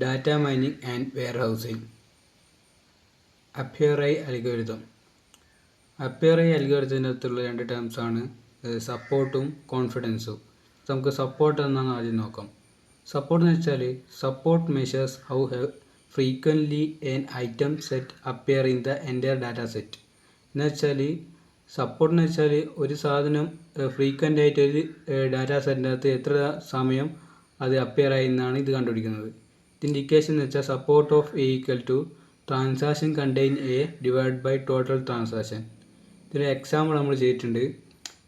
Data mining and warehousing. Apriori algorithm. Apriori അൽഗോരിതത്തിൻ്റെ അകത്തുള്ള രണ്ട് ടേംസാണ് സപ്പോർട്ടും കോൺഫിഡൻസും. നമുക്ക് സപ്പോർട്ട് എന്നാണ് ആദ്യം നോക്കാം. സപ്പോർട്ട് എന്ന് വെച്ചാൽ support measures how frequently an item set appear in the entire data set. എന്ന് വെച്ചാൽ സപ്പോർട്ട് എന്ന് വെച്ചാൽ ഒരു സാധനം ഫ്രീക്വൻ്റ് ആയിട്ട് ഒരു ഡാറ്റാ സെറ്റിൻ്റെ അകത്ത് എത്ര സമയം അത് അപ്പിയർ ആയി എന്നാണ് ഇത് കണ്ടുപിടിക്കുന്നത്. ഇതിൻ്റെ ഇക്വേഷൻ എന്ന് വെച്ചാൽ support of A equal to transaction contain A divide by total transaction. ഇതിന് എക്സാമ്പിൾ നമ്മൾ ചെയ്തിട്ടുണ്ട്.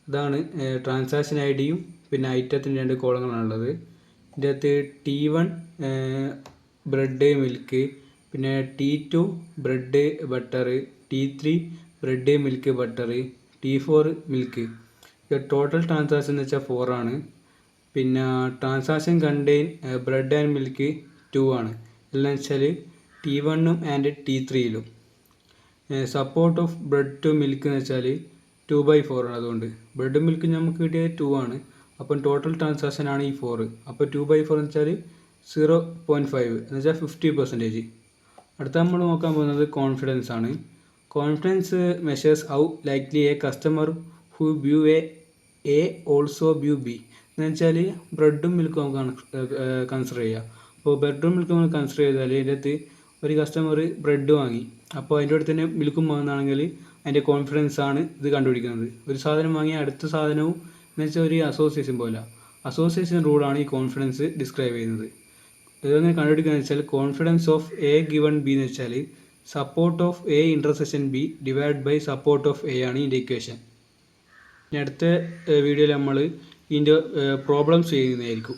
അതാണ് ട്രാൻസാക്ഷൻ ഐ ഡിയും പിന്നെ ഐറ്റത്തിൻ്റെ രണ്ട് കോളങ്ങളാണുള്ളത്. ഇതിൻ്റെ അകത്ത് T1 ബ്രെഡ് മിൽക്ക്, പിന്നെ T2 bread butter, T3 bread milk butter, T4 milk. Total transaction എന്ന് വെച്ചാൽ 4 ആണ്. പിന്നെ transaction contain bread and milk 2 ആണ്. എല്ലാം വെച്ചാൽ T1 and T3. Support of bread to milk എന്ന് വെച്ചാൽ 2/4 ആണ്. അതുകൊണ്ട് ബ്രെഡ് മിൽക്ക് നമുക്ക് കിട്ടിയത് 2 ആണ്. അപ്പം ടോട്ടൽ ട്രാൻസാക്ഷൻ ആണ് ഈ 4. അപ്പോൾ 2/4 എന്ന് വെച്ചാൽ 0.5 എന്ന് വെച്ചാൽ 50%. അടുത്ത നമ്മൾ നോക്കാൻ പോകുന്നത് കോൺഫിഡൻസ് ആണ്. Confidence measures how likely A customer who view A also view B. എന്ന് വെച്ചാൽ ബ്രെഡും മിൽക്കും നമുക്ക് കൺസിഡർ ചെയ്യുക. അപ്പോൾ ബ്രെഡും മിൽക്കും നമ്മൾ കൺസിഡർ ചെയ്താൽ ഇതിൻ്റെ അകത്ത് ഒരു കസ്റ്റമർ ബ്രെഡ് വാങ്ങി, അപ്പോൾ അതിൻ്റെ അടുത്ത് തന്നെ മിൽക്കും വാങ്ങുന്നതാണെങ്കിൽ അതിൻ്റെ കോൺഫിഡൻസ് ആണ് ഇത് കണ്ടുപിടിക്കുന്നത്. ഒരു സാധനം വാങ്ങി അടുത്ത സാധനവും എന്ന് വെച്ചാൽ ഒരു അസോസിയേഷൻ പോലെ. അസോസിയേഷൻ റൂളാണ് ഈ കോൺഫിഡൻസ് ഡിസ്ക്രൈബ് ചെയ്യുന്നത്. ഇതെങ്ങനെ കണ്ടുപിടിക്കുകയെന്ന് വെച്ചാൽ confidence of A given B എന്ന് വെച്ചാൽ support of A intersection B divide by support of A ആണ് ഇതിൻ്റെ ഇക്വേഷൻ. ഇനി അടുത്ത വീഡിയോയിൽ നമ്മൾ ഇതിൻ്റെ പ്രോബ്ലംസ് ചെയ്യുന്നതായിരിക്കും.